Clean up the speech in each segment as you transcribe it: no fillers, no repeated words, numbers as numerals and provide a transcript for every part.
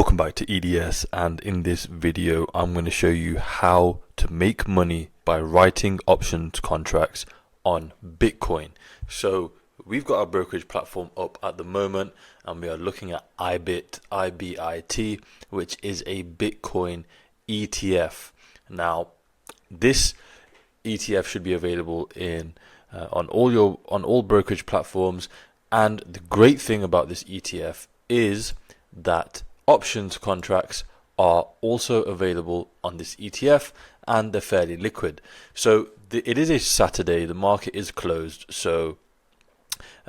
Welcome back to EDS, and in this video I'm going to show you how to make money by writing options contracts on Bitcoin. So we've got our brokerage platform up at the moment and we are looking at IBIT, which is a Bitcoin ETF. Now this ETF should be available on all brokerage platforms, and the great thing about this ETF is that options contracts are also available on this ETF and they're fairly liquid. So it is a Saturday, the market is closed, so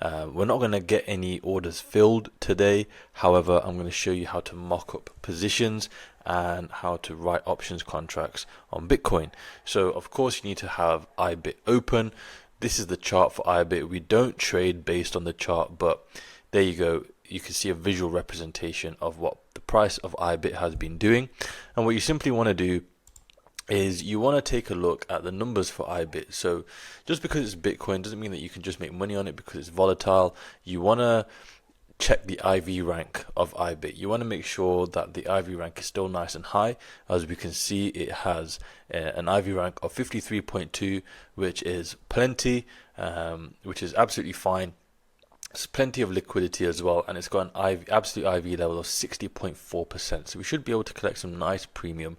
we're not going to get any orders filled today. However, I'm going to show you how to mock up positions and how to write options contracts on Bitcoin. So of course you need to have IBIT open. This is the chart for IBIT. We don't trade based on the chart, but there you go. You can see a visual representation of what the price of IBIT has been doing. And what you simply want to do is you want to take a look at the numbers for IBIT. So just because it's Bitcoin doesn't mean that you can just make money on it because it's volatile. You want to check the IV rank of IBIT. You want to make sure that the IV rank is still nice and high. As we can see, it has an IV rank of 53.2, which is plenty, which is absolutely fine. There's plenty of liquidity as well, and it's got an absolute IV level of 60.4%. So we should be able to collect some nice premium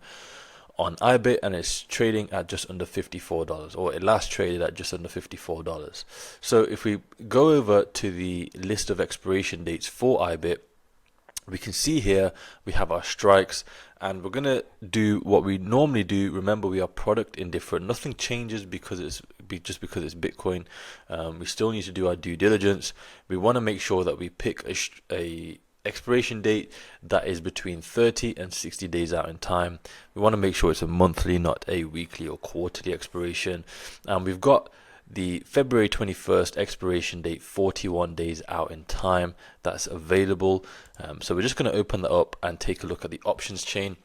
on IBIT, and it's trading at just under $54, or it last traded at just under $54. So if we go over to the list of expiration dates for IBIT, we can see here we have our strikes, and we're going to do what we normally do. Remember, we are product indifferent. Nothing changes because it's Bitcoin. We still need to do our due diligence. We want to make sure that we pick a expiration date that is between 30 and 60 days out in time. We want to make sure it's a monthly, not a weekly or quarterly expiration. And we've got the February 21st expiration date, 41 days out in time, that's available. So we're just going to open that up and take a look at the options chain.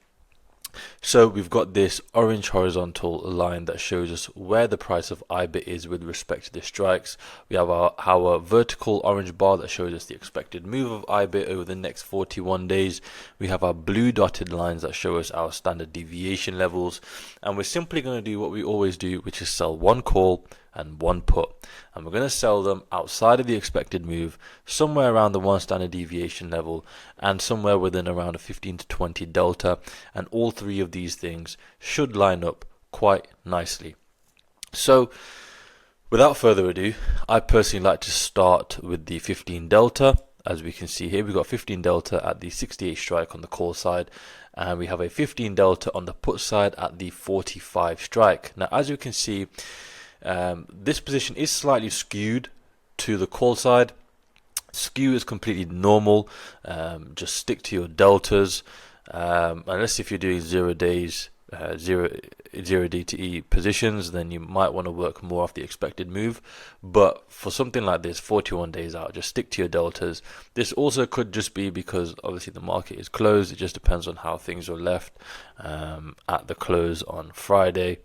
So we've got this orange horizontal line that shows us where the price of IBIT is with respect to the strikes. We have our vertical orange bar that shows us the expected move of IBIT over the next 41 days. We have our blue dotted lines that show us our standard deviation levels. And we're simply going to do what we always do, which is sell one call and one put, and we're going to sell them outside of the expected move, somewhere around the one standard deviation level and somewhere within around a 15 to 20 delta, and all three of these things should line up quite nicely. So without further ado, I personally like to start with the 15 delta. As we can see here, we've got 15 delta at the 68 strike on the call side, and we have a 15 delta on the put side at the 45 strike. Now as you can see, this position is slightly skewed to the call side. Skew is completely normal. Just stick to your deltas, unless if you're doing 0 days, zero DTE positions, then you might want to work more off the expected move. But for something like this, 41 days out, just stick to your deltas. This also could just be because obviously the market is closed. It just depends on how things are left at the close on Friday.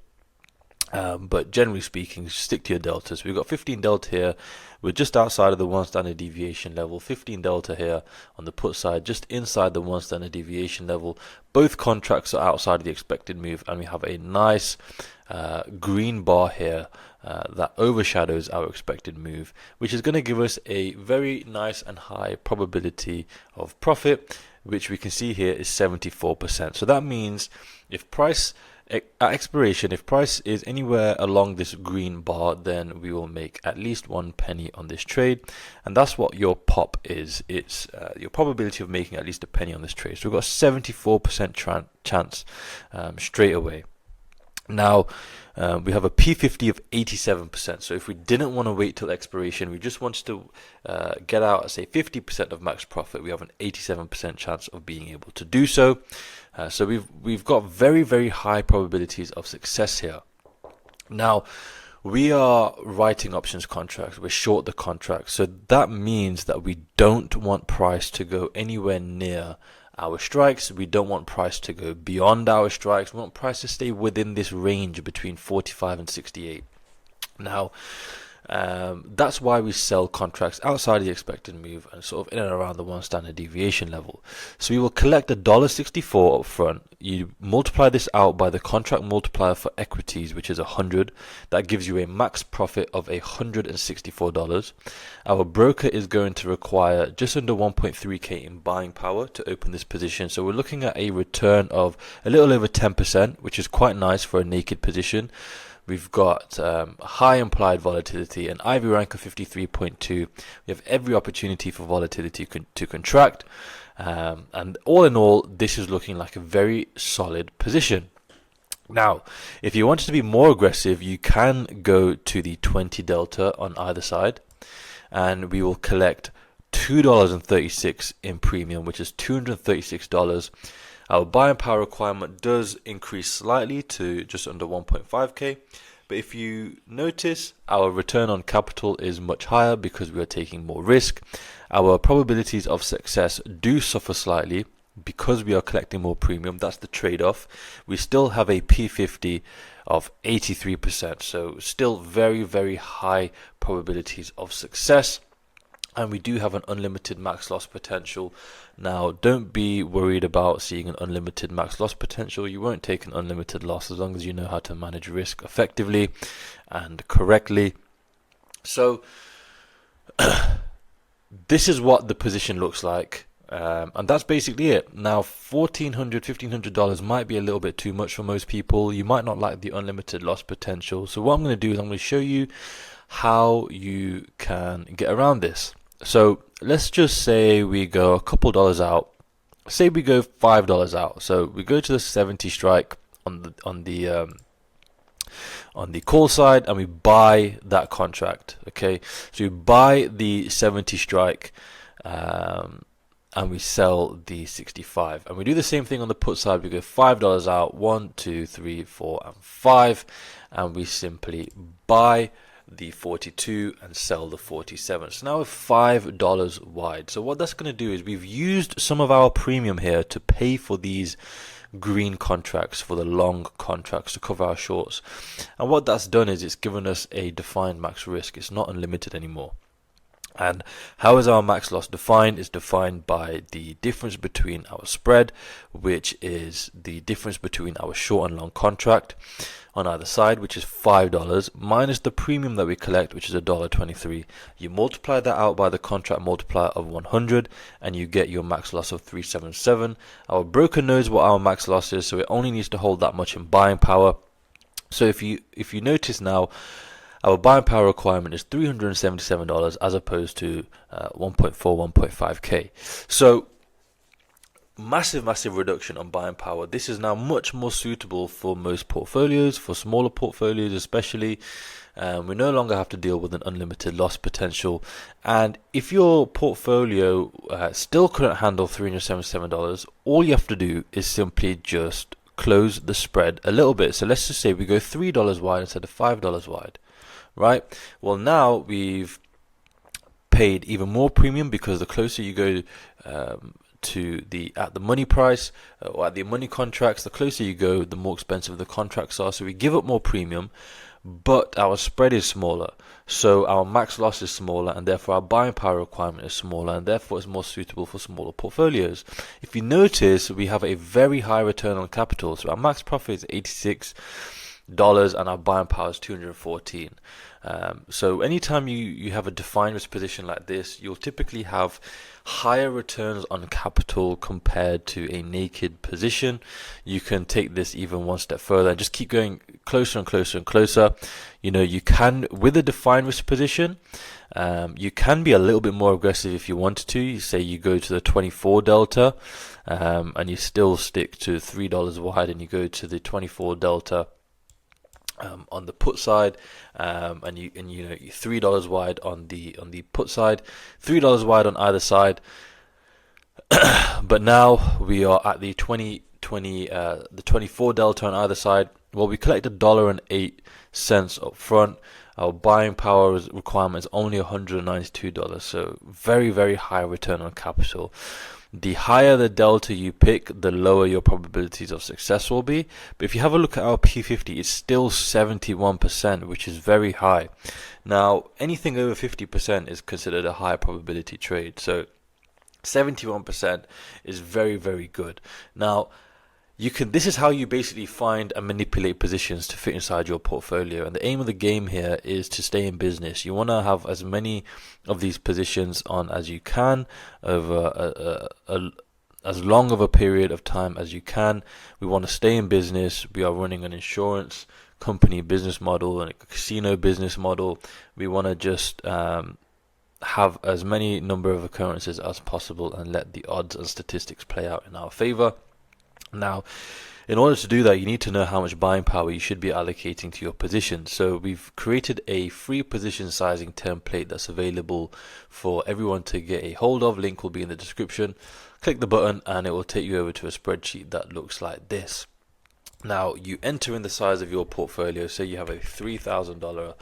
But generally speaking, stick to your deltas. We've got 15 delta here. We're just outside of the one standard deviation level. 15 delta here on the put side, just inside the one standard deviation level. Both contracts are outside of the expected move, and we have a nice green bar here that overshadows our expected move, which is going to give us a very nice and high probability of profit, which we can see here is 74%. So that means if price at expiration, if price is anywhere along this green bar, then we will make at least 1 penny on this trade, and that's what your pop is. It's your probability of making at least a penny on this trade. So we've got a 74% chance straight away. Now we have a P50 of 87%. So if we didn't want to wait till expiration, we just wanted to get out at say 50% of max profit, we have an 87% chance of being able to do so. So we've got very, very high probabilities of success here. Now we are writing options contracts, we're short the contract, so that means that we don't want price to go anywhere near our strikes. We don't want price to go beyond our strikes. We want price to stay within this range between 45 and 68. Now That's why we sell contracts outside of the expected move and sort of in and around the 1 standard deviation level. So we will collect $1.64 up front. You multiply this out by the contract multiplier for equities, which is 100. That gives you a max profit of $164. Our broker is going to require just under 1.3k in buying power to open this position. So we're looking at a return of a little over 10%, which is quite nice for a naked position. We've got high implied volatility, an IV rank of 53.2. We have every opportunity for volatility to contract. And all in all, this is looking like a very solid position. Now, if you wanted to be more aggressive, you can go to the 20 delta on either side, and we will collect $2.36 in premium, which is $236. Our buying power requirement does increase slightly to just under 1.5k, but if you notice, our return on capital is much higher because we are taking more risk. Our probabilities of success do suffer slightly because we are collecting more premium. That's the trade-off. We still have a P50 of 83%, so still very, very high probabilities of success. And we do have an unlimited max loss potential. Now, don't be worried about seeing an unlimited max loss potential. You won't take an unlimited loss as long as you know how to manage risk effectively and correctly. So, this is what the position looks like. And that's basically it. Now, $1,400, $1,500 might be a little bit too much for most people. You might not like the unlimited loss potential. So what I'm going to do is I'm going to show you how you can get around this. So let's just say we go a couple dollars out. Say we go $5 out. So we go to the 70 strike on the call side, and we buy that contract. Okay, so we buy the 70 strike, and we sell the 65. And we do the same thing on the put side. We go $5 out, 1, 2, 3, 4, and 5, and we simply buy the 42 and sell the 47. So now we're $5 wide. So what that's going to do is we've used some of our premium here to pay for these green contracts, for the long contracts, to cover our shorts. And what that's done is it's given us a defined max risk. It's not unlimited anymore. And how is our max loss defined? It's defined by the difference between our spread, which is the difference between our short and long contract on either side, which is $5, minus the premium that we collect, which is $1.23. You multiply that out by the contract multiplier of 100, and you get your max loss of 377. Our broker knows what our max loss is, so it only needs to hold that much in buying power. So if you notice now, our buying power requirement is $377 as opposed to 1.5k. So massive reduction on buying power. This is now much more suitable for most portfolios, for smaller portfolios especially. We no longer have to deal with an unlimited loss potential. And if your portfolio still couldn't handle $377, all you have to do is simply just close the spread a little bit. So let's just say we go $3 wide instead of $5 wide. Right. Well, now we've paid even more premium because the closer you go to the money price or at the money contracts, the closer you go, the more expensive the contracts are. So we give up more premium, but our spread is smaller. So our max loss is smaller, and therefore our buying power requirement is smaller, and therefore it's more suitable for smaller portfolios. If you notice, we have a very high return on capital. So our max profit is $86. And our buying power is 214. So anytime you have a defined risk position like this, you'll typically have higher returns on capital compared to a naked position. You can take this even one step further and just keep going closer and closer and closer. You know, you can, with a defined risk position, you can be a little bit more aggressive if you wanted to. You say you go to the 24 delta, and you still stick to $3 wide, and you go to the 24 delta on the put side, and you know, $3 wide on the put side, $3 wide on either side. But now we are at the 24 delta on either side. Well, we collect $1.08 up front. Our buying power requirement is only $192, so very high return on capital. The higher the delta you pick, the lower your probabilities of success will be. But if you have a look at our P50, it's still 71%, which is very high. Now, anything over 50% is considered a high probability trade. So 71% is very, very good. Now, this is how you basically find and manipulate positions to fit inside your portfolio. And the aim of the game here is to stay in business. You want to have as many of these positions on as you can over as long of a period of time as you can. We want to stay in business. We are running an insurance company business model and a casino business model. We want to just have as many number of occurrences as possible and let the odds and statistics play out in our favor. Now, in order to do that, you need to know how much buying power you should be allocating to your position. So we've created a free position sizing template that's available for everyone to get a hold of. Link will be in the description. Click the button and it will take you over to a spreadsheet that looks like this. Now, you enter in the size of your portfolio. Say you have a $3,000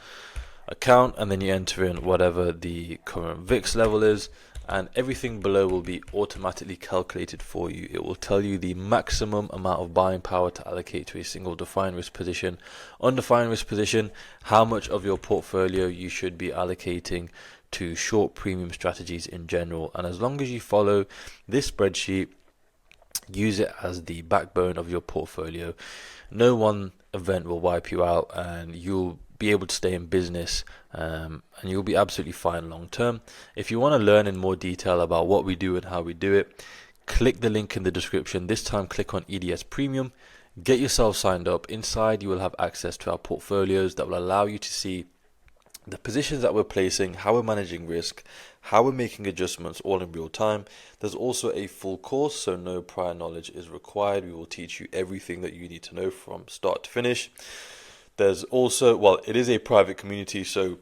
account, and then you enter in whatever the current VIX level is, and everything below will be automatically calculated for you. It will tell you the maximum amount of buying power to allocate to a single defined risk position. Undefined risk position, how much of your portfolio you should be allocating to short premium strategies in general. And as long as you follow this spreadsheet, use it as the backbone of your portfolio, no one event will wipe you out, and you'll be able to stay in business, and you'll be absolutely fine long term. If you want to learn in more detail about what we do and how we do it, click the link in the description. This time click on EDS Premium, get yourself signed up. Inside you will have access to our portfolios that will allow you to see the positions that we're placing, how we're managing risk, how we're making adjustments, all in real time. There's also a full course, so no prior knowledge is required. We will teach you everything that you need to know from start to finish. There's also, well, it is a private community, so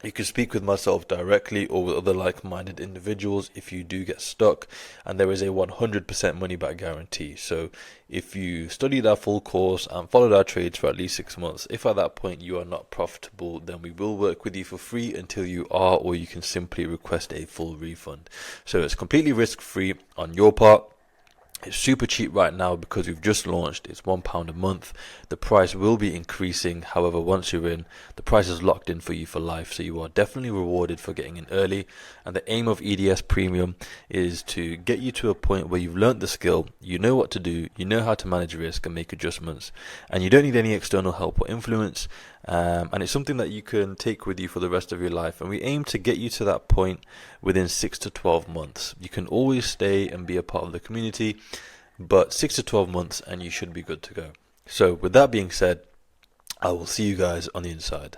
you can speak with myself directly or with other like-minded individuals if you do get stuck, and there is a 100% money-back guarantee. So if you studied our full course and followed our trades for at least 6 months, if at that point you are not profitable, then we will work with you for free until you are, or you can simply request a full refund. So it's completely risk-free on your part. It's super cheap right now because we've just launched. It's £1 a month. The price will be increasing. However, once you're in, the price is locked in for you for life. So you are definitely rewarded for getting in early. And the aim of EDS Premium is to get you to a point where you've learnt the skill, you know what to do, you know how to manage risk and make adjustments, and you don't need any external help or influence. And it's something that you can take with you for the rest of your life. And we aim to get you to that point within 6 to 12 months. You can always stay and be a part of the community, but 6 to 12 months and you should be good to go. So with that being said, I will see you guys on the inside.